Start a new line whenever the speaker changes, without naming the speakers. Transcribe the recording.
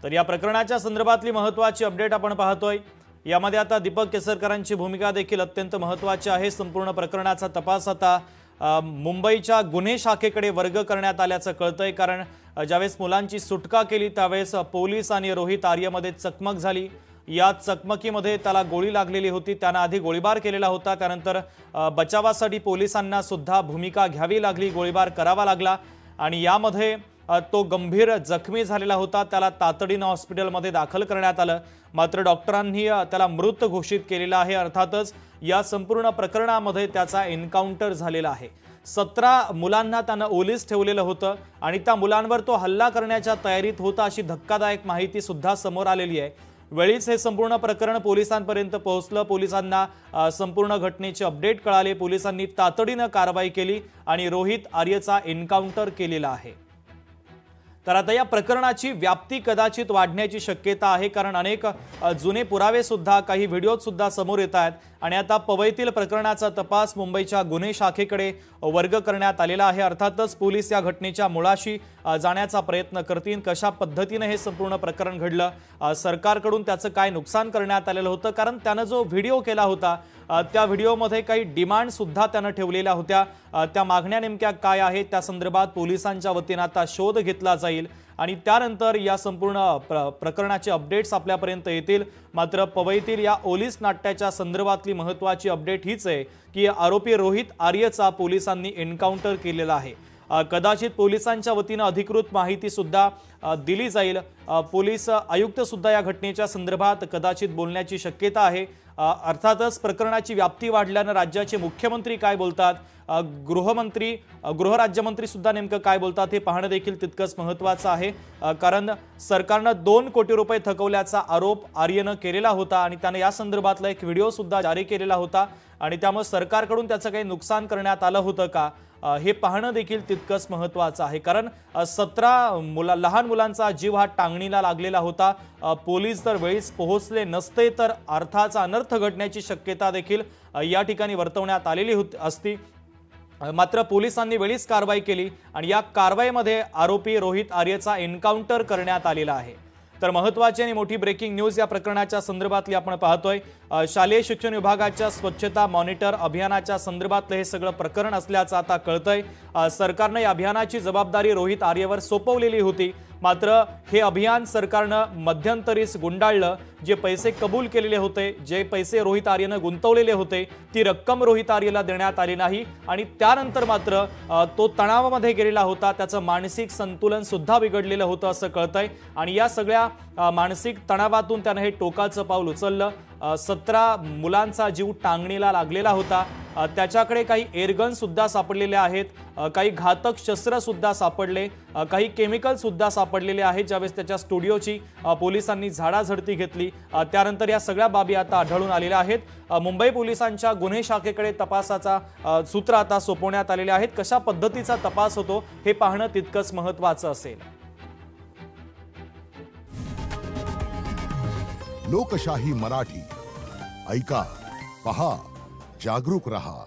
तर या प्रकरणाच्या संदर्भातली महत्त्वाची अपडेट आपण पाहतोय। यामध्ये आता दीपक केसरकरांची भूमिका देखील अत्यंत महत्त्वाची आहे। संपूर्ण प्रकरणाचा तपास आता मुंबईच्या गुन्हे शाखेकडे वर्ग करण्यात आल्याचं कळतंय। कारण ज्यावेळेस मुलांची सुटका केली त्यावेळेस पोलीस आणि रोहित आर्यमध्ये चकमक झाली। या चकमकीमध्ये त्याला गोळी लागलेली होती। त्याने आधी गोळीबार केलेला होता, त्यानंतर बचावासाठी पोलिसांना सुद्धा भूमिका घ्यावी लागली, गोळीबार करावा लागला आणि यामध्ये तो गंभीर जखमी झालेला होता। त्याला तातडीने हॉस्पिटलमध्ये दाखल करण्यात आलं, मात्र डॉक्टरांनी त्याला मृत घोषित केलेला आहे। अर्थातच या संपूर्ण प्रकरणामध्ये त्याचा एन्काउंटर झालेला आहे। 17 मुलांना त्याने ओलीस ठेवलेलं होतं आणि त्या मुलांवर तो हल्ला करण्याच्या तयारीत होता अशी धक्कादायक माहिती सुद्धा समोर आलेली आहे। वेळीच हे संपूर्ण प्रकरण पोलिसांपर्यंत पोहोचलं। पोलिसांना संपूर्ण घटनेची अपडेट कळाली। पोलिसांनी तातडीने कारवाई केली आणि रोहित आर्यचा एन्काउंटर केलेला आहे। तर आता या प्रकरणाची व्याप्ती कदाचित वाढण्याची शक्यता आहे, कारण अनेक जुने पुरावे सुद्धा काही व्हिडिओत सुद्धा समोर येत आहेत आणि आता पवईतील प्रकरणाचा तपास मुंबईच्या गुन्हे शाखेकडे वर्ग करण्यात आलेला आहे। अर्थातच पोलीस या घटनेच्या मुळाशी जाण्याचा प्रयत्न करतील। कशा पद्धतीने हे संपूर्ण प्रकरण घडलं, सरकारकडून त्याचं काय नुकसान करण्यात आलेलं होतं, कारण त्याने जो व्हिडिओ केला होता त्या व्हिडिओमध्ये काही डिमांड सुद्धा त्याने ठेवलेल्या होत्या। त्या मागण्या नेमक्या काय आहेत त्या संदर्भात पोलिसांच्या वतीने आता शोध घेतला जाईल आणि त्यानंतर या संपूर्ण प्रकरणाचे अपडेट्स आपल्यापर्यंत येतील। मात्र पवईतील या ओलीस नाट्याच्या संदर्भातली महत्त्वाची अपडेट हीच आहे की आरोपी रोहित आर्यचा पोलिसांनी एन्काउंटर केलेला आहे। कदाचित पोलिसांच्या वतीने अधिकृत माहिती सुद्धा दिली जाईल। पोलीस आयुक्त सुद्धा या घटनेच्या संदर्भात कदाचित बोलण्याची शक्यता आहे। अर्थातच प्रकरणाची व्याप्ती वाढल्याने राज्याचे मुख्यमंत्री काय बोलतात, गृहराज्यमंत्री सुद्धा नेमकं काय बोलतात हे पाहणं देखील तितकंच महत्त्वाचं आहे। कारण सरकारने 2 कोटी रुपये थकवल्याचा आरोप आर्यनं केलेला होता आणि त्याने या संदर्भातला एक व्हिडिओ सुद्धा जारी केलेला होता आणि त्यामुळे सरकारकडून त्याचं काही नुकसान करण्यात आलं होतं का हे पाहणं देखील तितकंच महत्त्वाचं आहे। कारण 17 लहान मुलांचा जीव हा टांगणीला लागलेला होता। पोलीस जर वेळीच पोहोचले नसते तर अर्थाचा अनर्थ घडण्याची शक्यता देखील या ठिकाणी वर्तवण्यात आलेली असती। मात्र पोलिसांनी वेळीच कारवाई केली आणि या कारवाईमध्ये आरोपी रोहित आर्यचा एन्काउंटर करण्यात आलेला आहे। तर महत्त्वाची आणि मोठी ब्रेकिंग न्यूज या प्रकरणाच्या संदर्भातली आपण पाहतोय। शालेय शिक्षण विभागाच्या स्वच्छता मॉनिटर अभियानाच्या संदर्भातलं हे सगळं प्रकरण असल्याचं आता कळतंय। सरकारने या अभियानाची जबाबदारी रोहित आर्यवर सोपवलेली होती, मात्र हे अभियान सरकारनं मध्यंतरीच गुंडाळलं। जे पैसे कबूल केलेले होते, जे पैसे रोहित आर्यनं गुंतवलेले होते, ती रक्कम रोहित आर्यला देण्यात आली नाही आणि त्यानंतर मात्र तो तणावामध्ये गेलेला होता। त्याचं मानसिक संतुलन सुद्धा बिघडलेलं होतं असं कळतंय आणि या सगळ्या मानसिक तणावातून त्याने हे टोकाचं पाऊल उचललं। 17 मुलांचा जीव टांगणीला लागलेला होता। त्याच्याकडे काही एअरगन सुद्धा सापडलेले आहेत, काही घातक शस्त्र सुद्धा सापडले, काही केमिकल सुद्धा सापडलेले आहेत। ज्यावेळेस त्याच्या स्टुडिओची पोलिसांनी झाडाझडती घेतली त्यानंतर या सगळ्या बाबी आता आढळून आलेल्या आहेत। मुंबई पोलिसांच्या गुन्हे शाखेकडे तपासाचा सूत्र आता सोपवण्यात आलेले आहेत। कशा पद्धतीचा तपास होतो हे पाहणं तितकंच महत्त्वाचं असेल।
लोकशाही मराठी ऐका, पहा, जागरूक रहा।